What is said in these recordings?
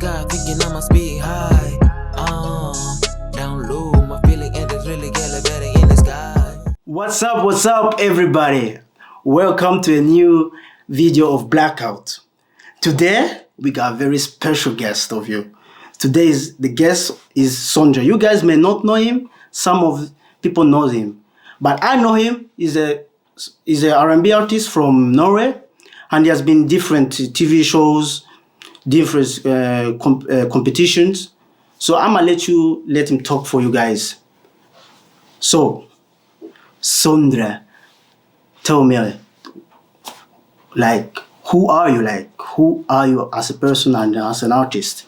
sky, thinking I must be high. Down low, my feeling and it's really elevating in the sky. What's up, everybody? Welcome to a new video of Blackout. Today, we got a very special guest of you. Today's the guest is Sondrey. You guys may not know him. Some of people know him, but I know him. He's a R&B artist from Norway, and he has been different TV shows, different competitions. So I'm gonna let him talk for you guys. So, Sondrey, tell me, like, who are you? Like, who are you as a person and as an artist?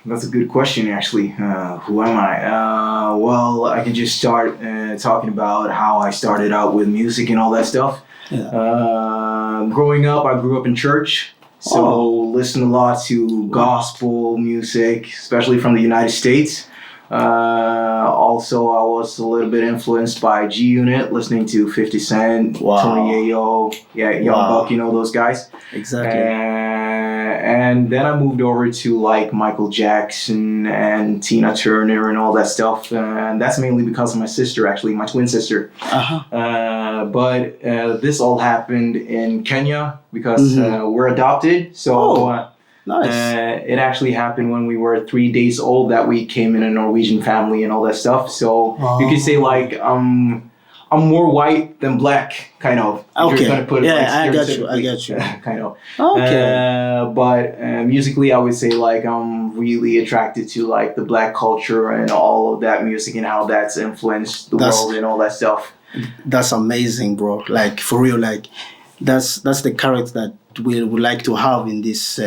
That's a good question, actually. Who am I? Well, I can just start talking about how I started out with music and all that stuff. Yeah. Growing up, I grew up in church, so listened a lot to gospel music, especially from the United States. Also, I was a little bit influenced by G Unit, listening to 50 Cent, Tony Yayo, Young Buck, you know those guys. Exactly. And then I moved over to like Michael Jackson and Tina Turner and all that stuff. And that's mainly because of my sister, actually, my twin sister. But this all happened in Kenya because we're adopted. So nice. It actually happened when we were 3 days old that we came in a Norwegian family and all that stuff. So you could say like I'm more white than black, kind of. Okay. You're gonna put it like I got you. kind of. Okay. But musically, I would say like I'm really attracted to like the black culture and all of that music and how that's influenced the world and all that stuff. That's amazing, bro. Like, for real, like that's the character that we would like to have in this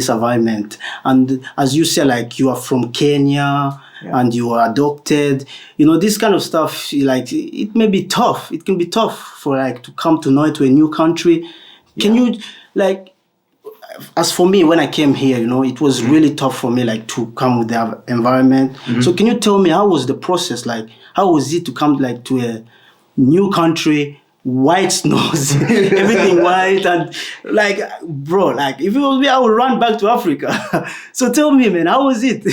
environment. And as you say, like, you are from Kenya. Yeah. And you are adopted, you know, this kind of stuff, like, it may be tough. It can be tough for, like, to come to Norway, to a new country. Can you, like, as for me, when I came here, you know, it was really tough for me, like, to come with the environment. So can you tell me, how was the process? Like, how was it to come, like, to a new country, white snows, everything white, and, like, bro, like, if it was me, I would run back to Africa. So tell me, man, how was it?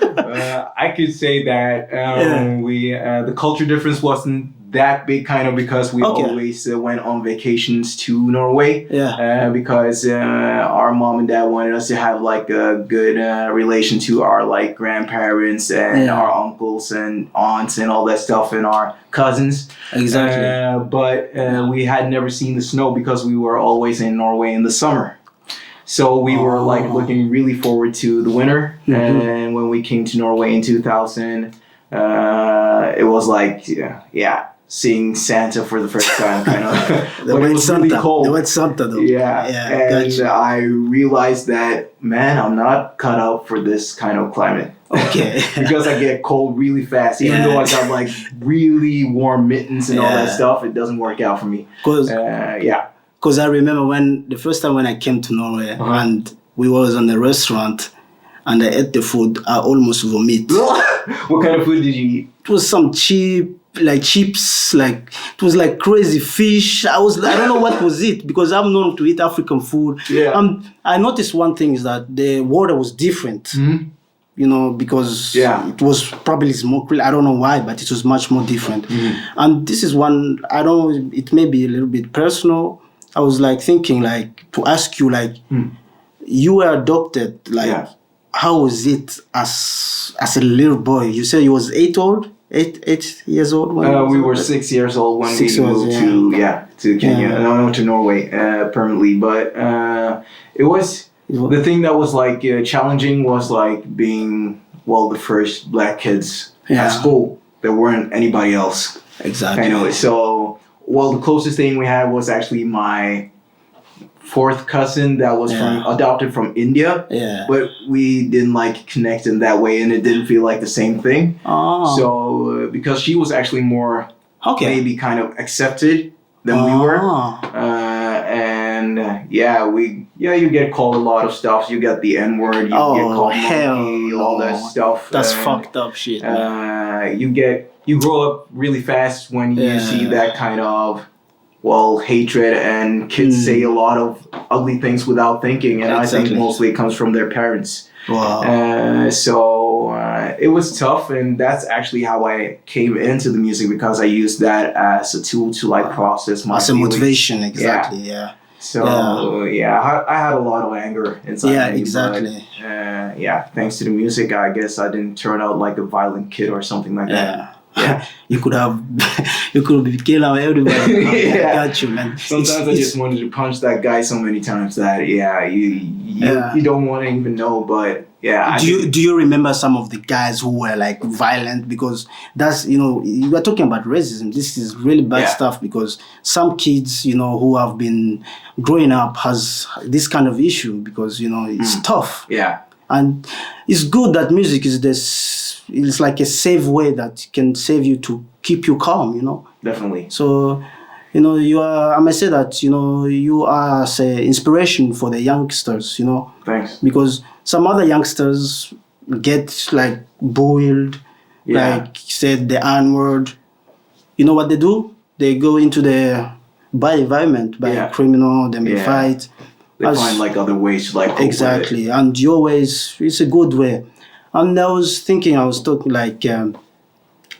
I could say that the culture difference wasn't that big, kind of, because we always went on vacations to Norway. Because our mom and dad wanted us to have like a good relation to our like grandparents and our uncles and aunts and all that stuff and our cousins. Exactly. But we had never seen the snow because we were always in Norway in the summer. So we were like looking really forward to the winter. And when we came to Norway in 2000, it was like, seeing Santa for the first time, kind of. The white Santa. Really cold. The white Santa, though. And I realized that, man, I'm not cut out for this kind of climate. Okay. Because I get cold really fast. Even though I got like really warm mittens and all that stuff, it doesn't work out for me. Because I remember the first time when I came to Norway and we was in a restaurant and I ate the food, I almost vomit. What kind of food did you eat? It was some cheap, like chips, like it was like crazy fish. I don't know what was it, because I'm known to eat African food. I noticed one thing is that the water was different. You know, because it was probably more clear. I don't know why, but it was much more different. And this is one, it may be a little bit personal. I was like thinking, like, to ask you, like, you were adopted, like, how was it as a little boy? You said you was 8 years old? We were 6 years old when we moved to Kenya. No, to Norway permanently. But it was, the thing that was like challenging was like being, the first black kids at school. There weren't anybody else. Exactly. Anyway, so, the closest thing we had was actually my fourth cousin that was adopted from India. But we didn't like connect in that way, and it didn't feel like the same thing. So because she was actually more maybe kind of accepted than we were. You get called a lot of stuff. You get the N-word, you get called monkey, all that stuff. That's fucked up shit. You grow up really fast when you see that kind of hatred, and kids say a lot of ugly things without thinking, and I think mostly it comes from their parents. Wow. It was tough, and that's actually how I came into the music, because I used that as a tool to like process my as a feelings. motivation, exactly. Yeah. So I had a lot of anger inside Yeah, me. exactly. But, thanks to the music, I guess I didn't turn out like a violent kid or something like that. Yeah. You could be killing everybody. Yeah. I got you, man. Sometimes I just wanted to punch that guy so many times that you don't want to even know. But do you remember some of the guys who were like violent? Because that's, you were talking about racism. This is really bad stuff, because some kids, who have been growing up has this kind of issue, because it's tough. Yeah. And it's good that music is it's like a safe way that can save you, to keep you calm, Definitely. So, you are, I must say that, you are, say, inspiration for the youngsters, Thanks. Because some other youngsters get like boiled, like said the N-word. You know what they do? They go into the bad environment, by a criminal, they may fight. They find like other ways to like cope exactly, with it. and your ways, it's a good way. And I was talking like,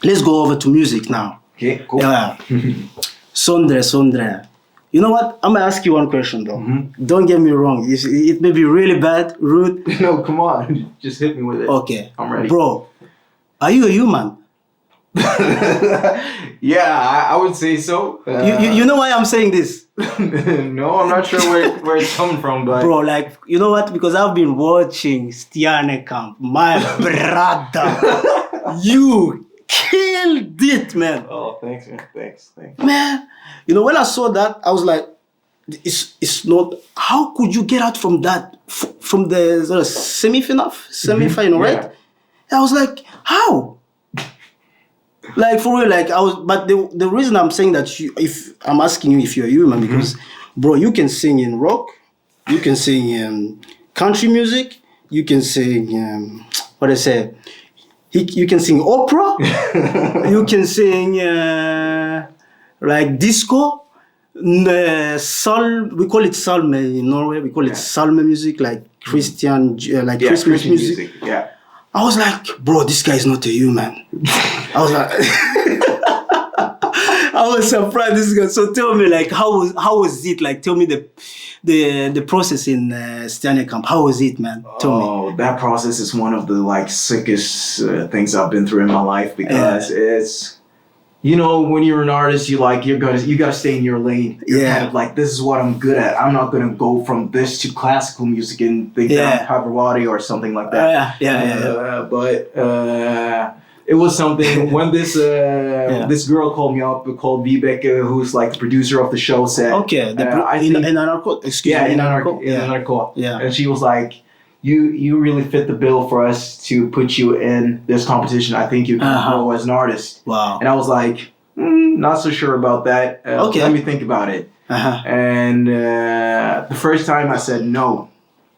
let's go over to music now. Okay, cool. Yeah. Sondrey. You know what? I'm gonna ask you one question though. Mm-hmm. Don't get me wrong. It may be really bad, rude. No, come on. Just hit me with it. Okay. I'm ready. Bro, are you a human? Yeah, I would say so. You know why I'm saying this? No, I'm not sure where it's coming from, but... Bro, like, you know what? Because I've been watching Stjernekamp. My brother. You killed it, man. Oh, thanks, man. Thanks. Man, when I saw that, I was like, it's not... How could you get out from that? From the semi-final, right? I was like, how? Like, for real, like, but the reason I'm saying that, if I'm asking you if you're human, because, bro, you can sing in rock, you can sing in country music, you can sing, you can sing opera, you can sing, like, disco, we call it salme in Norway, we call it salme music, like Christian, like Christmas music. Yeah. I was like, bro, this guy is not a human. I was like, I was surprised. This guy. So tell me, like, how was it? Like, tell me the process in Stjernekamp. How was it, man? Tell me. Oh, that process is one of the like sickest things I've been through in my life, because it's, when you're an artist, you gotta stay in your lane. You're kind of like, this is what I'm good at. I'm not gonna go from this to classical music and think that I'm Pavarotti or something like that. But it was something when this this girl called me up, called Vibeke, who's like the producer of the show, said, in Anarko, excuse me, in Anarko, yeah, and she was like, you really fit the bill for us to put you in this competition. I think you can grow as an artist. Wow. And I was like, not so sure about that. Let me think about it. And the first time I said no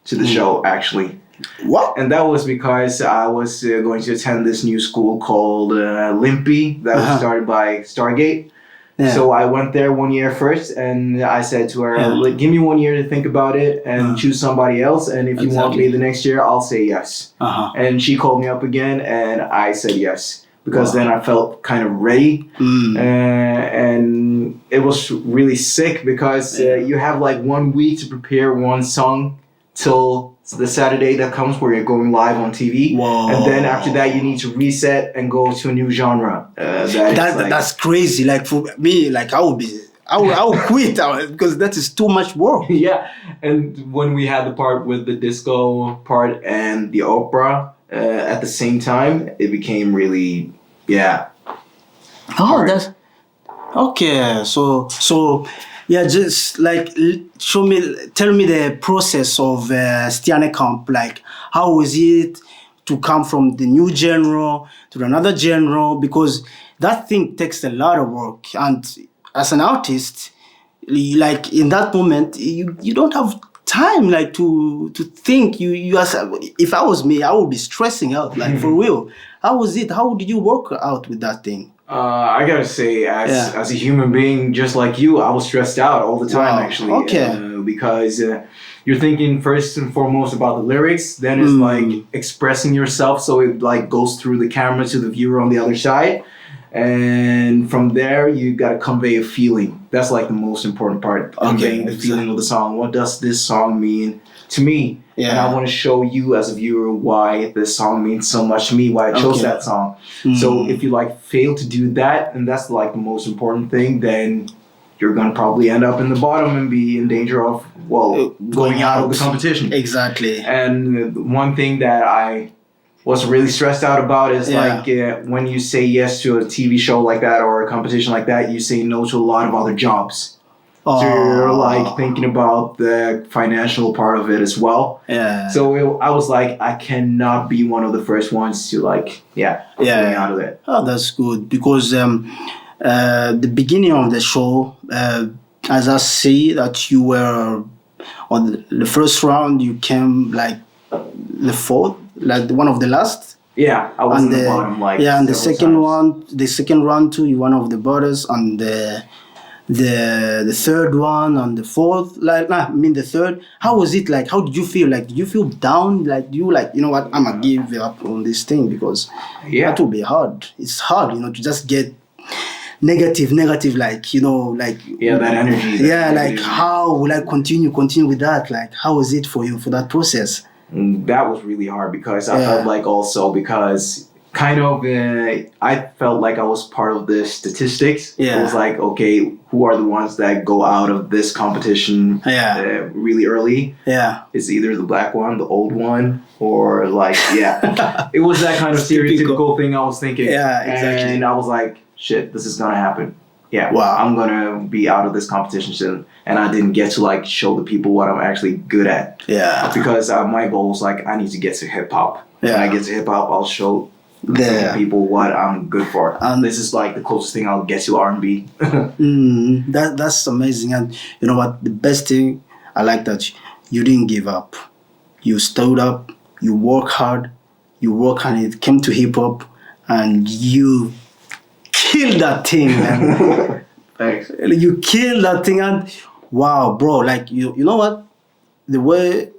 to the show, actually. What? And that was because I was going to attend this new school called Limpy that was started by Stargate. Yeah. So I went there 1 year first, and I said to her, give me 1 year to think about it and choose somebody else. And if you want me the next year, I'll say yes. And she called me up again, and I said yes. Because then I felt kind of ready. And it was really sick, because you have like 1 week to prepare one song till the Saturday that comes where you're going live on TV. Whoa. And then after that, you need to reset and go to a new genre. That's crazy. Like, for me, like, I would quit because that is too much work. Yeah. And when we had the part with the disco part and the opera at the same time, it became really, hard. That's okay. So yeah, just like tell me the process of Stjernekamp. Like, how was it to come from the new genre to another genre? Because that thing takes a lot of work, and as an artist, like in that moment, you don't have time like to think. If I was me, I would be stressing out. Like, for real. How was it? How did you work out with that thing? I gotta say, as a human being, just like you, I was stressed out all the time. Actually, because you're thinking first and foremost about the lyrics, then it's like expressing yourself, so it like goes through the camera to the viewer on the other side, and from there you gotta convey a feeling. That's like the most important part, conveying the feeling of the song. What does this song mean to me? And I want to show you as a viewer why this song means so much to me, why I chose that song. So if you like fail to do that, and that's like the most important thing, then you're gonna probably end up in the bottom and be in danger of going out of the competition. Exactly. And one thing that I was really stressed out about is like when you say yes to a TV show like that or a competition like that, you say no to a lot of other jobs. So you're like thinking about the financial part of it as well. Yeah. So I was like, I cannot be one of the first ones to like, going out of it. Oh, that's good, because the beginning of the show, as I see that you were on the first round, you came like the fourth, like one of the last. Yeah, I was in the bottom. Like and the second round too, you one of the bottoms, and the third one and the fourth, the third. How was it like? How did you feel? Like, did you feel down? Like, you know what, I'm gonna give up on this thing, because that will be hard. It's hard, to just get negative, like, that energy. How will I continue with that? Like, how was it for you for that process? That was really hard, because I felt like because kind of I felt like I was part of the statistics. It was like, okay, who are the ones that go out of this competition really early? It's either the black one, the old one, or like it was that kind of stereotypical thing I was thinking. Exactly. And I was like, shit, this is gonna happen. I'm gonna be out of this competition soon. And I didn't get to like show the people what I'm actually good at. Because my goal was like, I need to get to hip hop. When I get to hip hop, I'll show people what I'm good for. And this is like the closest thing I'll get to R&B. That's amazing. And you know what? The best thing, I like that you didn't give up. You stood up, you work hard, and it came to hip hop, and you killed that thing, man. Thanks. You killed that thing, and wow, bro, like you know what? The way,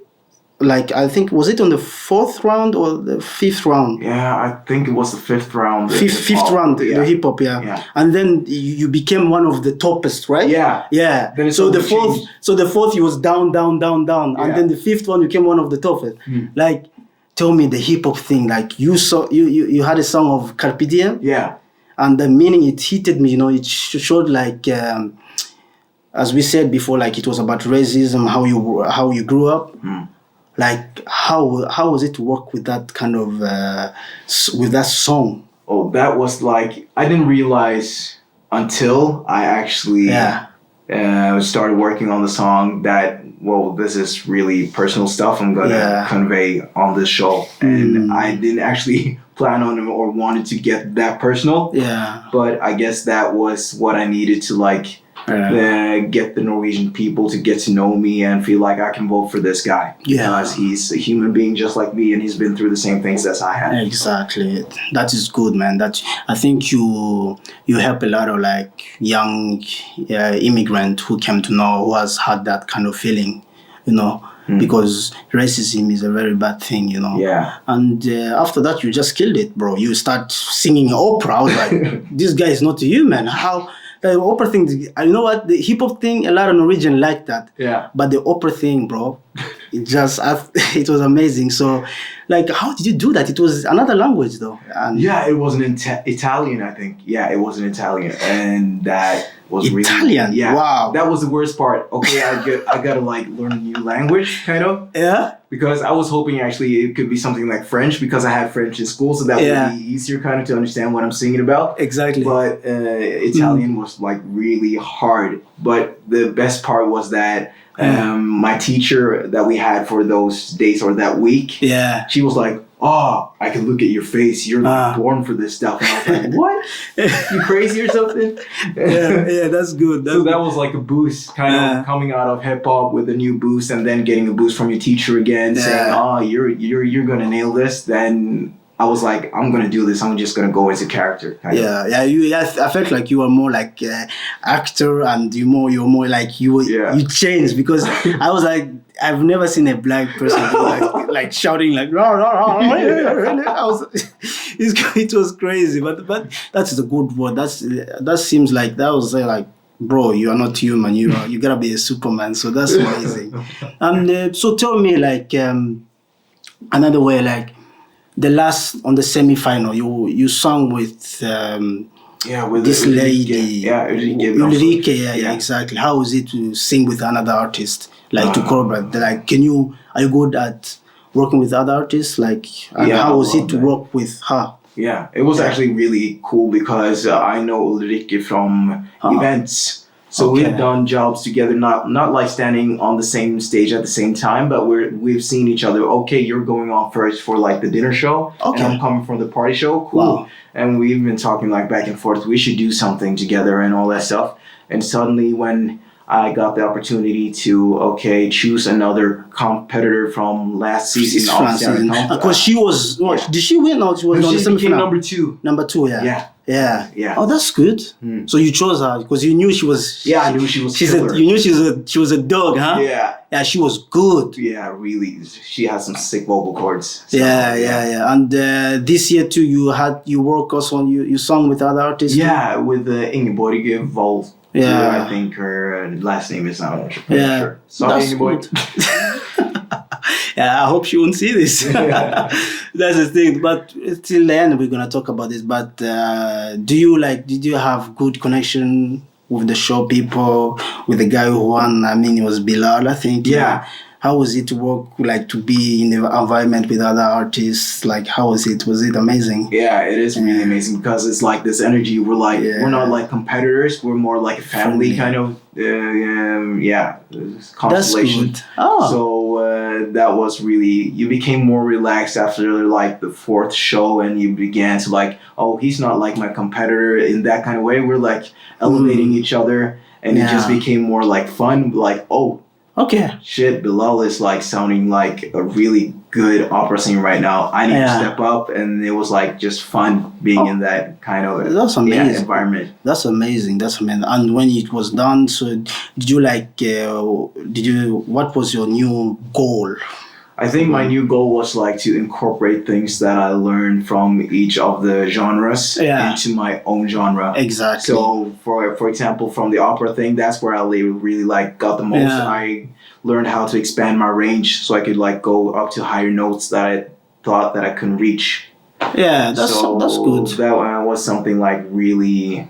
like, I think, was it on the fourth round or the fifth round? Yeah, I think it was the fifth round. Fifth round, the hip hop, and then you became one of the toppest, right? Yeah. Then so the fourth, you was down, and then the fifth one, you became one of the toughest. Like, tell me the hip hop thing. Like, you had a song of Carpe Diem. And the meaning, it hit me. It showed like, as we said before, like it was about racism, how you grew up. Like, how was it to work with that kind of with that song? Oh, that was like, I didn't realize until I actually started working on the song that, this is really personal stuff I'm gonna convey on this show. And I didn't actually plan on it or wanted to get that personal. But I guess that was what I needed to like get the Norwegian people to get to know me and feel like I can vote for this guy. Because he's a human being just like me, and he's been through the same things as I have. Exactly. That is good, man. I think you help a lot of like young immigrant who came to know, who has had that kind of feeling, because racism is a very bad thing, And after that, you just killed it, bro. You start singing opera. I was like, this guy is not you, man. How? The opera thing, you know what? The hip hop thing, a lot of Norwegian like that. But the opera thing, bro, it was amazing. So, like, how did you do that? It was another language, though. And it was an Italian, I think. Yeah, it was an Italian, and that was Italian. Really, wow. That was the worst part. Okay, I gotta like learn a new language, kind of. Because I was hoping actually it could be something like French, because I had French in school, so that would be easier kind of to understand what I'm singing about. Exactly. But Italian was like really hard. But the best part was that my teacher that we had for those days or that week, she was like, I can look at your face. You're like born for this stuff. And I was like, what? You crazy or something? That's good. That was like a boost, kind of coming out of hip hop with a new boost, and then getting a boost from your teacher again, saying, you're gonna nail this. Then I was like, I'm gonna do this. I'm just gonna go into character. I felt like you were more like actor, and you're more like you changed, because I was like, I've never seen a black person do like shouting like rah, rah, rah, rah. It was crazy, but that's the good word. That seems like that was like, bro, you are not human. You gotta be a Superman. So that's amazing. And so tell me, like, another way, like the last on the semi-final, you sang with with this Ulrike. lady, Ulrike. yeah, exactly. How is it to sing with another artist, like to collaborate? Like, are you good at working with other artists? Like, and how was it to work with her? Yeah, it was actually really cool, because I know Ulrike from events. So we've done jobs together, not like standing on the same stage at the same time, but we've seen each other. Okay, you're going on first for like the dinner show, and I'm coming from the party show. Cool. Wow. And we've been talking like back and forth. We should do something together and all that stuff. And suddenly, when I got the opportunity to choose another competitor from last season, because she was did she win, or she was on the semifinal? Number 2. Number 2, yeah. Oh, that's good. So you chose her because you knew she was. Yeah, I knew she was. You knew she was a dog, huh? Yeah. Yeah, she was good. Yeah, really. She has some sick vocal cords. So, yeah. And this year too, you work also on you sung with other artists. Yeah, with Ingeborg Vold. Yeah, I think her last name is not sure. Sorry, Ingeborg. Yeah, I hope she won't see this. That's the thing. But till the end, we're gonna talk about this. But did you have good connection with the show people, with the guy who won? I mean, it was Bilal, I think. Yeah. How was it to work, like to be in the environment with other artists? Like, how was it? Was it amazing? Yeah, it is really amazing, because it's like this energy. We're like, we're not like competitors. We're more like a family kind of, constellation. That's good. Oh. So that was really, you became more relaxed after like the 4th show, and you began to like, oh, he's not like my competitor in that kind of way. We're like elevating each other, and it just became more like fun. Like, oh, okay. Shit, Bilal is like sounding like a really good opera singer right now. I need to step up, and it was like just fun being in that kind of environment. That's amazing. And when it was done, so did you what was your new goal? I think my new goal was like to incorporate things that I learned from each of the genres into my own genre. Exactly. So for example, from the opera thing, that's where I really like got the most. Yeah. I learned how to expand my range, so I could like go up to higher notes that I thought that I couldn't reach. Yeah, that's good. That was something like really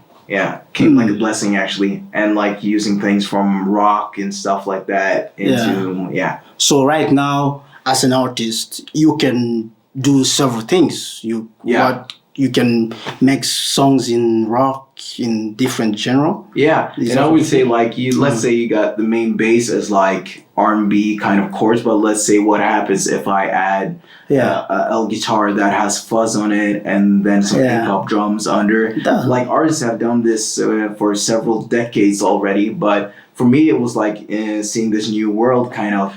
came like a blessing, actually, and like using things from rock and stuff like that into So right now, as an artist, you can do several things. You can make songs in rock, in different genre. Yeah, and I would say like let's say you got the main bass as like R&B kind of chords, but let's say what happens if I add a L guitar that has fuzz on it, and then some pickup drums under. Like artists have done this for several decades already, but for me it was like seeing this new world kind of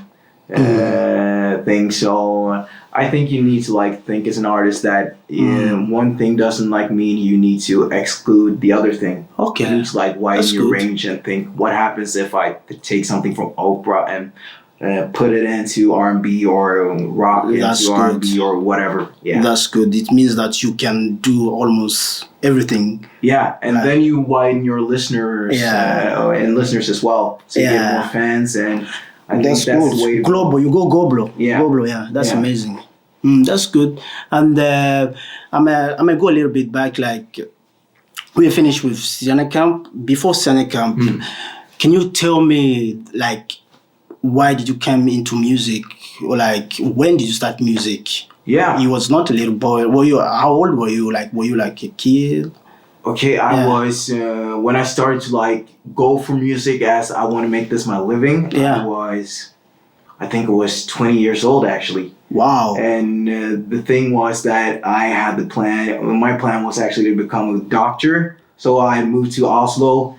thing. So I think you need to like think as an artist that one thing doesn't like mean you need to exclude the other thing. Okay. You need to like widen your range and think, what happens if I take something from opera and put it into R&B or rock into R&B or whatever. Yeah. That's good. It means that you can do almost everything. Yeah, and then you widen your listeners and listeners as well. So you get more fans, and I think that's good. The way global. You go global. Yeah. Global, that's amazing. That's good. And I'm gonna go a little bit back. Like, we finished with Stjernekamp. Before Stjernekamp, can you tell me like why did you come into music, or like when did you start music? Yeah, you was not a little boy. How old were you? Like, were you like a kid? Okay, I was when I started to like go for music as I want to make this my living. I think it was 20 years old actually. Wow. And the thing was that I had the plan. My plan was actually to become a doctor. So I moved to Oslo,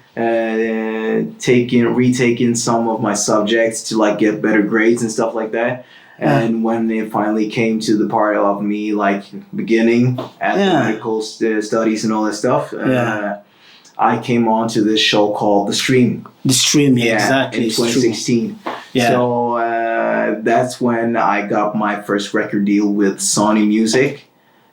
retaking some of my subjects to like get better grades and stuff like that. And when it finally came to the part of me like beginning at the medical studies and all that stuff, I came on to this show called The Stream. The Stream, exactly. In 2016. So that's when I got my first record deal with Sony Music.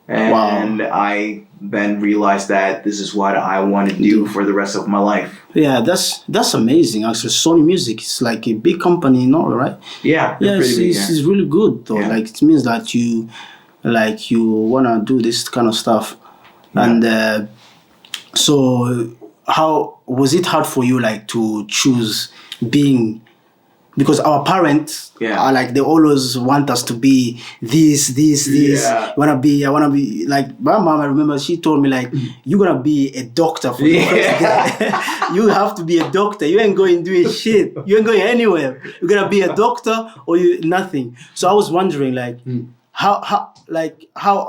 And I then realized that this is what I want to do for the rest of my life. Yeah, that's amazing. Actually, Sony Music is like a big company in Norway, right? Yeah, it's really good though. Yeah. Like it means that you wanna do this kind of stuff, and so how was it hard for you like to choose being? Because our parents are like, they always want us to be this. I wanna be like my mom. I remember she told me like, you're gonna be a doctor for the first day. You have to be a doctor. You ain't going doing shit. You ain't going anywhere. You're gonna be a doctor or nothing. So I was wondering like, how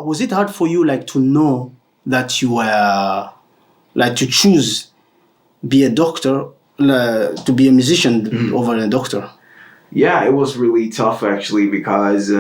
was it hard for you like to know that you were like to choose be a doctor to be a musician over a doctor? Yeah, it was really tough actually because,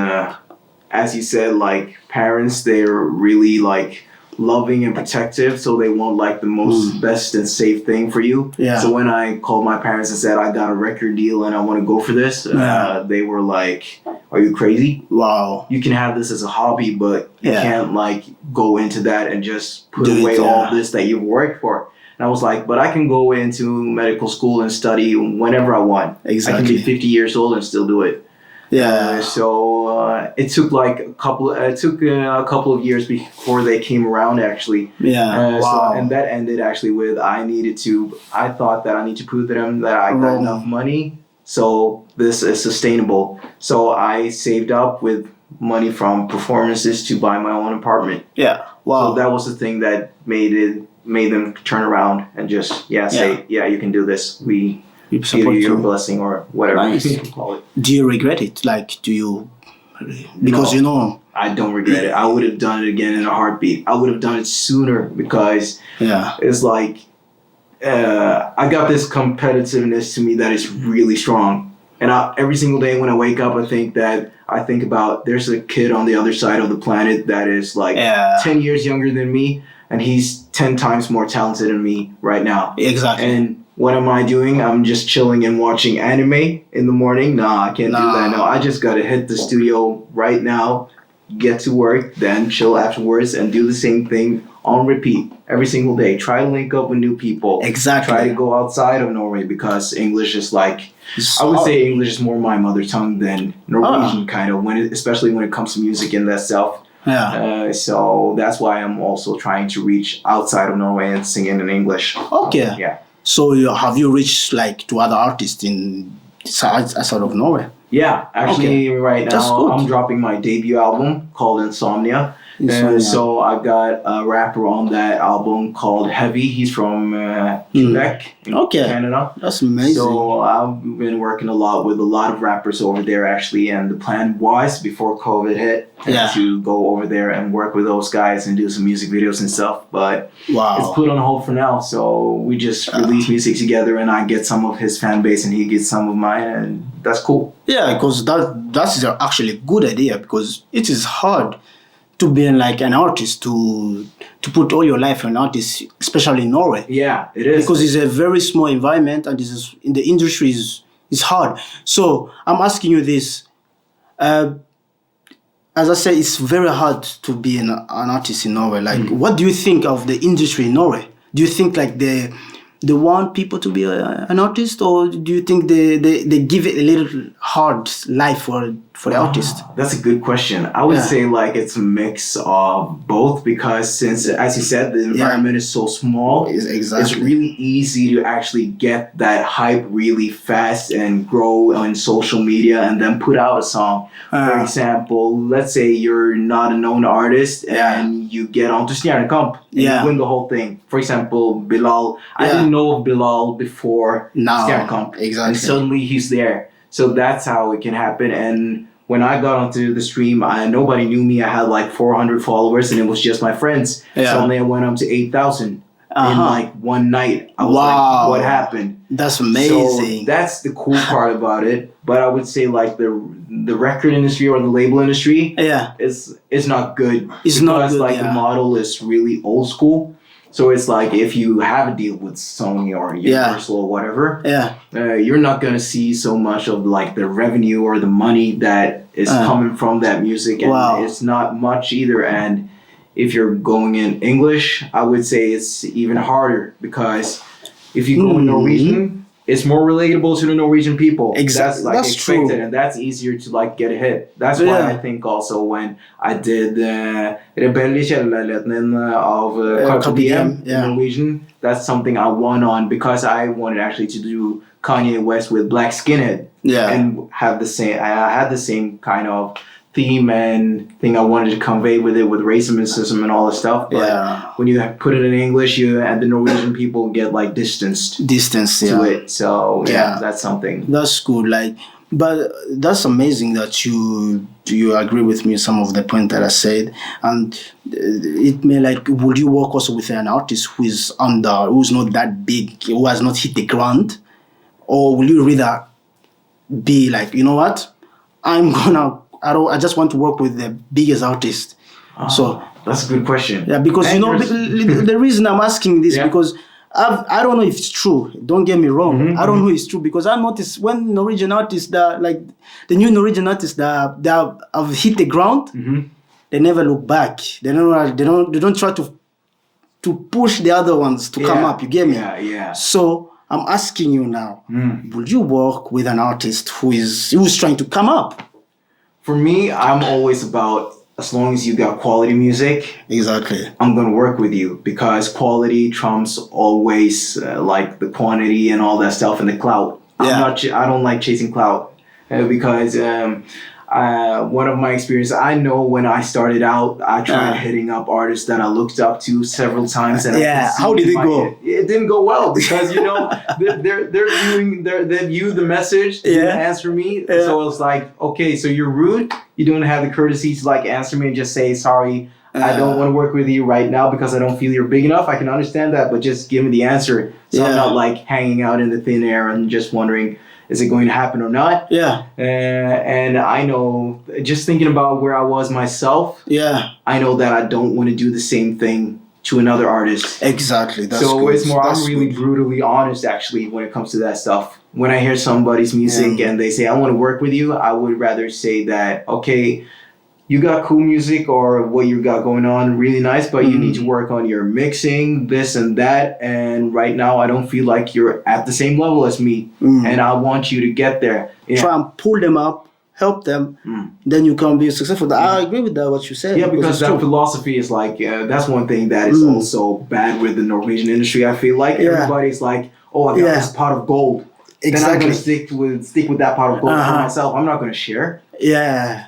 as you said, like parents, they're really like loving and protective, so they want like the most best and safe thing for you. Yeah. So when I called my parents and said I got a record deal and I want to go for this, they were like, "Are you crazy? Wow! You can have this as a hobby, but you can't like go into that and just put away all this that you've worked for." And I was like, but I can go into medical school and study whenever I want. Exactly. I can be 50 years old and still do it. Yeah. So it took like a couple of years before they came around actually. Yeah. Wow. So, and that ended actually with I thought that I need to prove to them that I got enough money, so this is sustainable. So I saved up with money from performances to buy my own apartment. Yeah. Wow. So that was the thing that made them turn around and just say, you can do this. We give you your blessing or whatever you call it. Do you regret it? Like, do you? Because I don't regret it. I would have done it again in a heartbeat. I would have done it sooner because it's like I got this competitiveness to me that is really strong. And every single day when I wake up, I think about there's a kid on the other side of the planet that is like 10 years younger than me. And he's 10 times more talented than me right now. Exactly. And what am I doing? I'm just chilling and watching anime in the morning. Nah, I can't do that. No, I just got to hit the studio right now, get to work, then chill afterwards and do the same thing on repeat every single day. Try to link up with new people. Exactly. Try to go outside of Norway because English is like, I would say English is more my mother tongue than Norwegian kind of, especially when it comes to music and that stuff. Yeah. So that's why I'm also trying to reach outside of Norway and sing in English. Okay. Yeah. So have you reached like to other artists outside of Norway? Yeah, actually right now I'm dropping my debut album called Insomnia. So I've got a rapper on that album called Heavy. He's from Quebec in Canada. That's amazing. So I've been working a lot with a lot of rappers over there actually, and the plan was before COVID hit to go over there and work with those guys and do some music videos and stuff. But it's put on hold for now. So we just release music together, and I get some of his fan base and he gets some of mine, and that's cool. Yeah, because that's actually a good idea because it is hard to be like an artist, to put all your life on an artist, especially in Norway. Yeah, it is. Because it's a very small environment and this is, in the industry is hard. So I'm asking you this. As I said, it's very hard to be an artist in Norway. Like, what do you think of the industry in Norway? Do you think like they want people to be an artist, or do you think they give it a little hard life for the artist? That's a good question. I would say like it's a mix of both because since, as you said, the environment is so small, it's really easy to actually get that hype really fast and grow on social media and then put out a song. For example, let's say you're not a known artist and you get onto Stjernekamp and you win the whole thing. For example, Bilal. I didn't know of Bilal before Stjernekamp. Exactly. And suddenly he's there. So that's how it can happen. And when I got onto the stream, nobody knew me. I had like 400 followers and it was just my friends. Suddenly I went up to 8,000 in like one night. I was like, what happened? That's amazing. So that's the cool part about it. But I would say like the record industry or the label industry, is not good. It's not good, like the model is really old school. So it's like if you have a deal with Sony or Universal or whatever, you're not gonna see so much of like the revenue or the money that is coming from that music, and it's not much either. And if you're going in English, I would say it's even harder, because if you go in Norwegian, it's more relatable to the Norwegian people. Exactly. That's like expected, true. And that's easier to like get a hit. That's why I think also when I did Rebell I kjellerleiligheten of Carpe Diem in Norwegian, that's something I won on, because I wanted actually to do Kanye West with Black Skinhead, and have the same. I had the same kind of theme and thing I wanted to convey with it, with racism and all this stuff. But when you put it in English, you and the Norwegian people get like distanced to it. So that's something. That's good. Like, but that's amazing that you agree with me some of the point that I said. And it may like, would you work also with an artist who's not that big, who has not hit the ground, or will you rather be like, you know what, I just want to work with the biggest artist? So that's a good question. Yeah, because the reason I'm asking this, because I don't know if it's true. Don't get me wrong. I don't know if it's true, because I noticed when Norwegian artists that like the new Norwegian artists that have hit the ground, they never look back. They don't try to push the other ones to come up. You get me? Yeah. So I'm asking you now, would you work with an artist who's trying to come up? For me, I'm always about, as long as you got quality music, I'm going to work with you, because quality trumps always like the quantity and all that stuff and the clout. I don't like chasing clout, because one of my experiences, I know when I started out, I tried hitting up artists that I looked up to several times, and how did it go? It didn't go well, because they view the message, they didn't answer me. So it's like, okay, so you're rude, you don't have the courtesy to like answer me and just say sorry, I don't want to work with you right now because I don't feel you're big enough. I can understand that, but just give me the answer. So I'm not like hanging out in the thin air and just wondering, is it going to happen or not? And I know, just thinking about where I was myself, I know that I don't want to do the same thing to another artist. Exactly. That's so good. It's more, I'm really brutally honest, actually, when it comes to that stuff. When I hear somebody's music and they say, I want to work with you, I would rather say that, okay, you got cool music or what you got going on, really nice, but you need to work on your mixing, this and that. And right now, I don't feel like you're at the same level as me. And I want you to get there. Try and pull them up, help them, then you can be successful. I agree with that, what you said. Yeah, because that philosophy is like, that's one thing that is also bad with the Norwegian industry. I feel like everybody's like, oh, I got this pot of gold. Then I'm going to stick with that pot of gold for myself. I'm not going to share.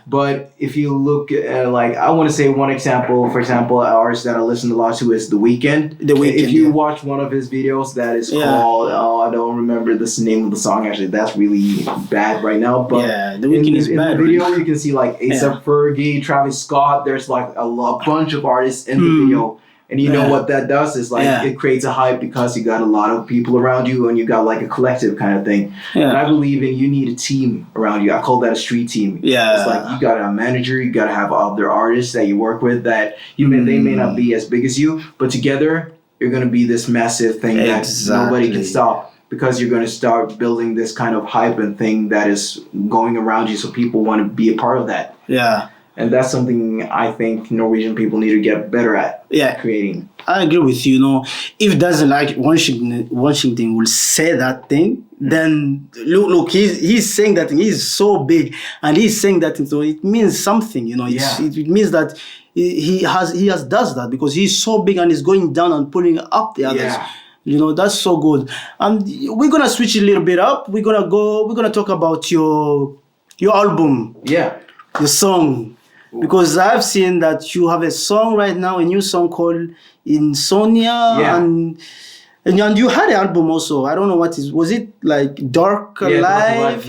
But if you look at, like, I want to say one example, for example, an artist that I listen a lot to is The Weeknd. If you watch one of his videos that is called, I don't remember the name of the song actually, that's really bad right now. But The Weeknd is bad. In the video, you can see like A$AP Fergie, Travis Scott, there's like a bunch of artists in the video. And you know what that does is like it creates a hype because you got a lot of people around you and you got like a collective kind of thing. And I believe in you need a team around you. I call that a street team. It's like you got a manager, you got to have other artists that you work with that they may not be as big as you, but together you're going to be this massive thing that nobody can stop, because you're going to start building this kind of hype and thing that is going around you, so people want to be a part of that. And that's something I think Norwegian people need to get better at creating. I agree with you. If doesn't like Washington will say that thing, then look, he's saying that thing. He's so big, and he's saying that thing, so it means something. It means that he does that because he's so big and he's going down and pulling up the others. That's so good. And we're gonna switch a little bit up. We're gonna talk about your album. The song. Because I've seen that you have a song right now, a new song called Insomnia, and you had an album also. I don't know was it like Dark Alive?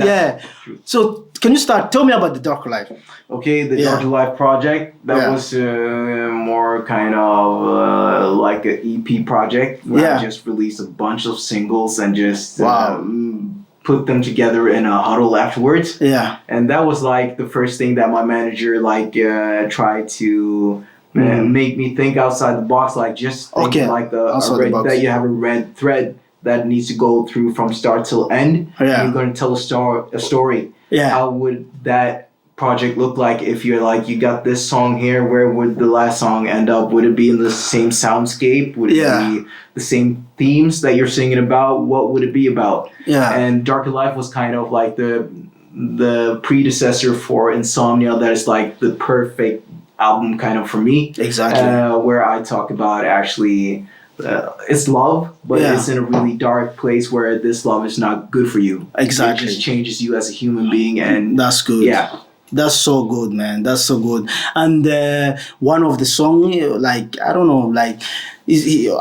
So can you start? Tell me about the Dark Life. Okay, the Dark Life project, that was more kind of like an EP project where I just released a bunch of singles and just put them together in a huddle afterwards. Yeah. And that was like the first thing that my manager like tried to make me think outside the box, like just think like that you have a red thread that needs to go through from start till end. Yeah. And you're going to tell a story. Yeah. How would that project look like if you're like, you got this song here, where would the last song end up? Would it be in the same soundscape? Would it be the same themes that you're singing about? What would it be about? Yeah. And Darker Life was kind of like the predecessor for Insomnia, that is like the perfect album kind of for me. Exactly. Where I talk about actually it's love, but it's in a really dark place where this love is not good for you. Exactly. It just changes you as a human being, and that's good. Yeah. That's so good, man. That's so good. And one of the song, like, I don't know, like,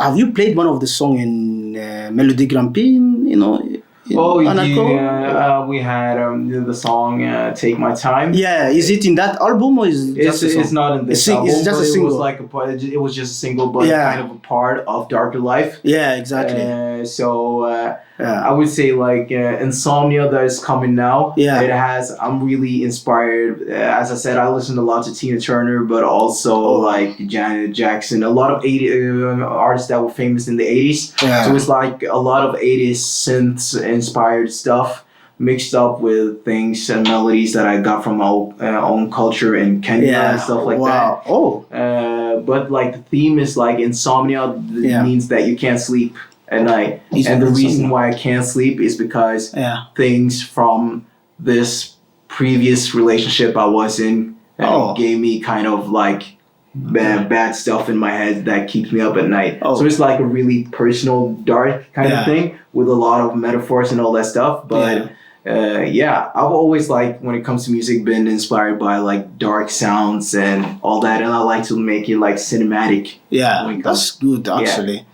have you played one of the song in Melody Grand Prix, you know? Oh, we had the song "Take My Time." Yeah, is it in that album or is it just a song? It's not in this album. It's just a single. It was just a single, but kind of a part of Darker Life. Yeah, exactly. I would say like Insomnia that is coming now. Yeah, I'm really inspired. As I said, I listened a lot to Tina Turner, but also like Janet Jackson. A lot of 80s artists that were famous in the 80s. Yeah. So it's like a lot of 80s synths inspired stuff mixed up with things and melodies that I got from my own culture in Kenya and stuff like that. Oh. But like the theme is like insomnia means that you can't sleep at night. And the reason why I can't sleep is because things from this previous relationship I was in gave me kind of like bad stuff in my head that keeps me up at night. So it's like a really personal, dark kind of thing with a lot of metaphors and all that stuff. But I've always like, when it comes to music, been inspired by like dark sounds and all that, and I like to make it like cinematic. Yeah, that's good actually.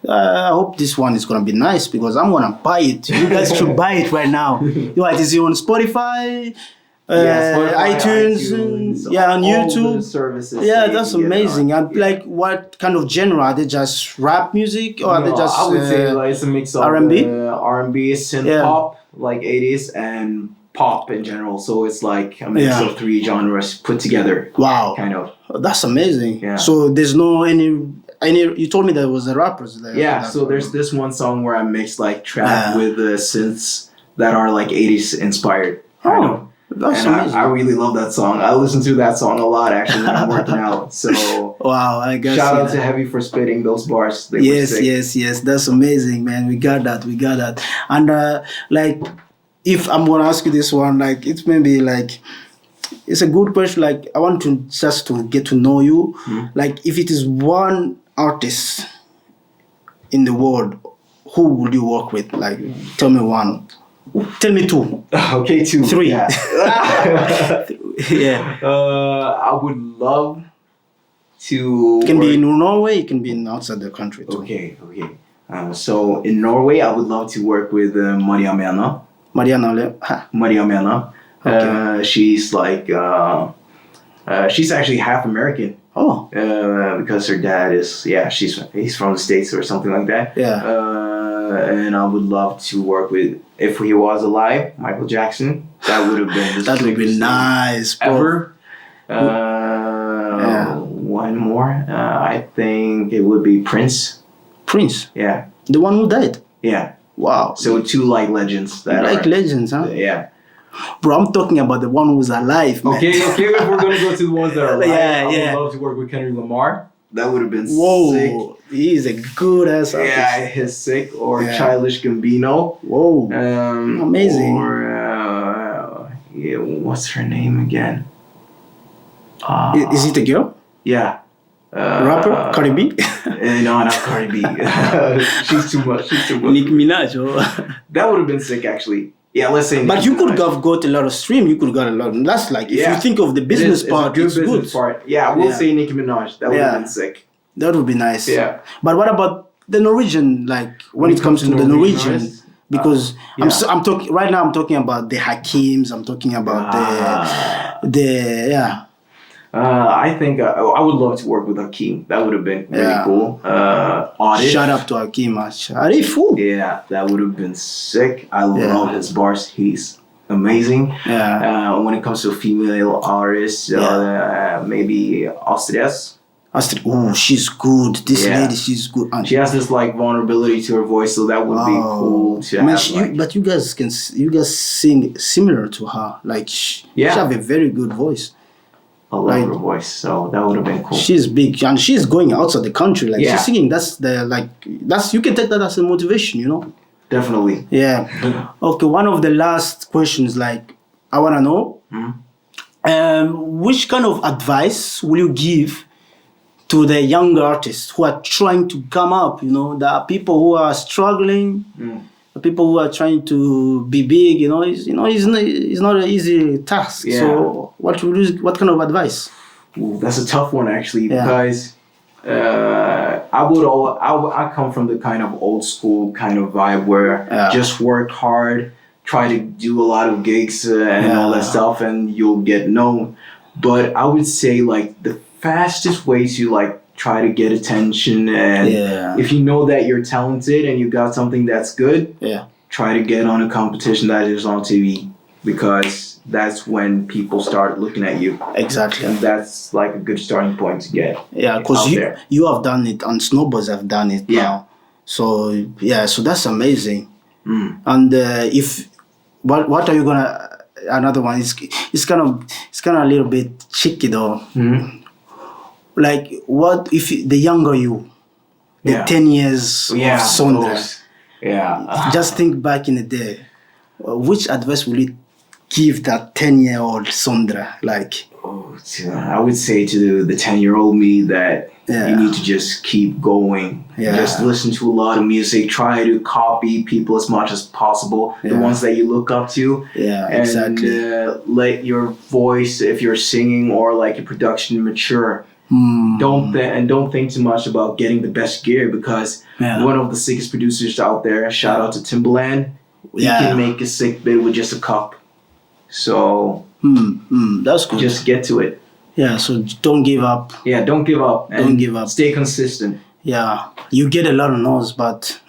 I hope this one is gonna be nice because I'm gonna buy it. You guys should buy it right now. Is it on Spotify? iTunes, on YouTube services. Yeah, that's amazing. And like, what kind of genre? Are they just rap music, or are they just? I would say like it's a mix of R&B, synth pop, like 80s, and pop in general. So it's like a mix of three genres put together. Wow, kind of. That's amazing. Yeah. So there's no any. You told me there was a rappers there. Yeah. So there's this one song where I mixed like trap with synths that are like 80s inspired. Kind of. That's amazing. I really love that song. I listen to that song a lot actually when I'm working out. So wow, I guess shout out to Heavy for spitting those bars. Yes. That's amazing, man. We got that. And like, if I'm gonna ask you this one, like, it's maybe like, it's a good question. Like, I want to just to get to know you. Mm-hmm. Like, if it is one artist in the world, who would you work with? Like, tell me one. Tell me two. Okay, two. Three. Yeah. Yeah. I would love to. It can be in Norway. It can be outside the country too. Okay. So in Norway, I would love to work with Maria Mena. Okay. She's like, she's actually half American. Oh. Because her dad is, he's from the States or something like that. Yeah. And I would love to work with, if he was alive, Michael Jackson. That would have been that would be nice, bro. Ever. One more. I think it would be Prince. Prince? Yeah. The one who died? Yeah. Wow. So two like legends. Legends, huh? Yeah. Bro, I'm talking about the one who's alive, man. Okay, if we're going to go to the ones that are alive, I would love to work with Kendrick Lamar. That would have been sick. He's a good ass artist. Yeah, he's sick. Or Childish Gambino. Whoa. Amazing. Or, what's her name again? Is it a girl? Yeah. Rapper? Cardi B? No, not Cardi B. She's too much. Nicki Minaj. Oh. That would have been sick, actually. Yeah, let's say. But you could have got a lot of stream. You could have got a lot. That's like, if you think of the business part, it's good. Part. Yeah, we'll say Nicki Minaj. That would have been sick. That would be nice. Yeah. But what about the Norwegian? Like, when it comes to the Norwegian, Because I'm talking right now. I'm talking about the Hakims. I'm talking about the. I think I would love to work with Hakim. That would have been really cool. Artist. Shout out to Hakim. Arifu. Yeah, that would have been sick. I love his bars. He's amazing. Yeah. When it comes to female artists, maybe Astrid. Oh, she's good. This lady, she's good. And she has this like vulnerability to her voice, so that would be cool to have. But you guys sing similar to her. Like she have a very good voice. I love her voice, so that would have been cool. She's big and she's going outside the country. Like she's singing. That's you can take that as a motivation, you know. Definitely. Yeah. Okay. One of the last questions, like I wanna know, which kind of advice will you give to the younger artists who are trying to come up? You know, there are people who are struggling. The people who are trying to be big, it's not an easy task. Yeah. So what kind of advice? Ooh, that's a tough one actually, because I come from the kind of old school kind of vibe where just work hard, try to do a lot of gigs and all that stuff, and you'll get known. But I would say like the fastest way to like try to get attention, and if you know that you're talented and you got something that's good, try to get on a competition that is on TV, because that's when people start looking at you. Exactly. And that's like a good starting point to get. Yeah, because you have done it and snowboards have done it now. So so that's amazing. And what are you gonna? Another one it's kind of a little bit tricky though. Like, what if the younger you, the 10 years of Sondrey, just think back in the day, which advice will you give that 10-year-old Sondrey? Like, I would say to the 10-year-old me that you need to just keep going. Just listen to a lot of music. Try to copy people as much as possible. The ones that you look up to. And let your voice, if you're singing or like your production, mature. Don't think too much about getting the best gear, because one of the sickest producers out there, shout out to Timbaland, he can make a sick bit with just a cup. So that's good. Just get to it. Yeah, so don't give up. Yeah, don't give up. Don't give up. Stay consistent. Yeah, you get a lot of no's, but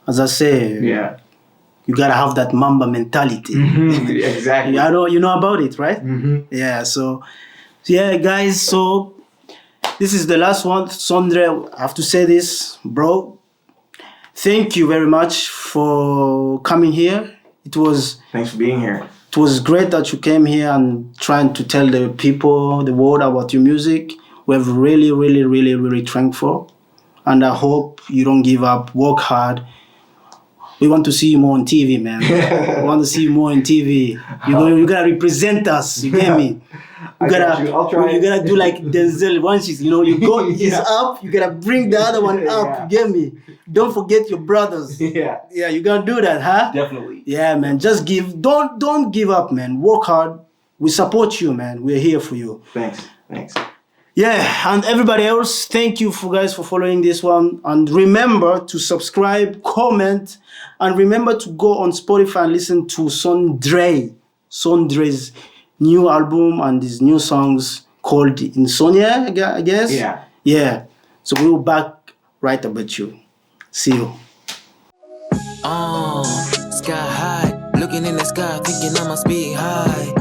as I say, you gotta have that Mamba mentality. Exactly. You know about it, right? Yeah. So guys. So this is the last one. Sondrey, I have to say this, bro. Thank you very much for coming here. Thanks for being here. It was great that you came here and trying to tell the people, the world about your music. We're really, really, really, really thankful. And I hope you don't give up. Work hard. We want to see you more on TV, man. We want to see you more on TV. You gotta represent us. You get me? You gotta do like Denzel once you go he's up, you gotta bring the other one up. You get me? Don't forget your brothers. Yeah, you gotta do that, huh? Definitely. Yeah, man. Just don't give up, man. Work hard. We support you, man. We're here for you. Thanks. Yeah, and everybody else, thank you guys for following this one. And remember to subscribe, comment, and remember to go on Spotify and listen to Sondrey's new album and his new songs called Insomnia, I guess. Yeah. So we'll be back right about you. See you. Sky high, looking in the sky, thinking I must be high.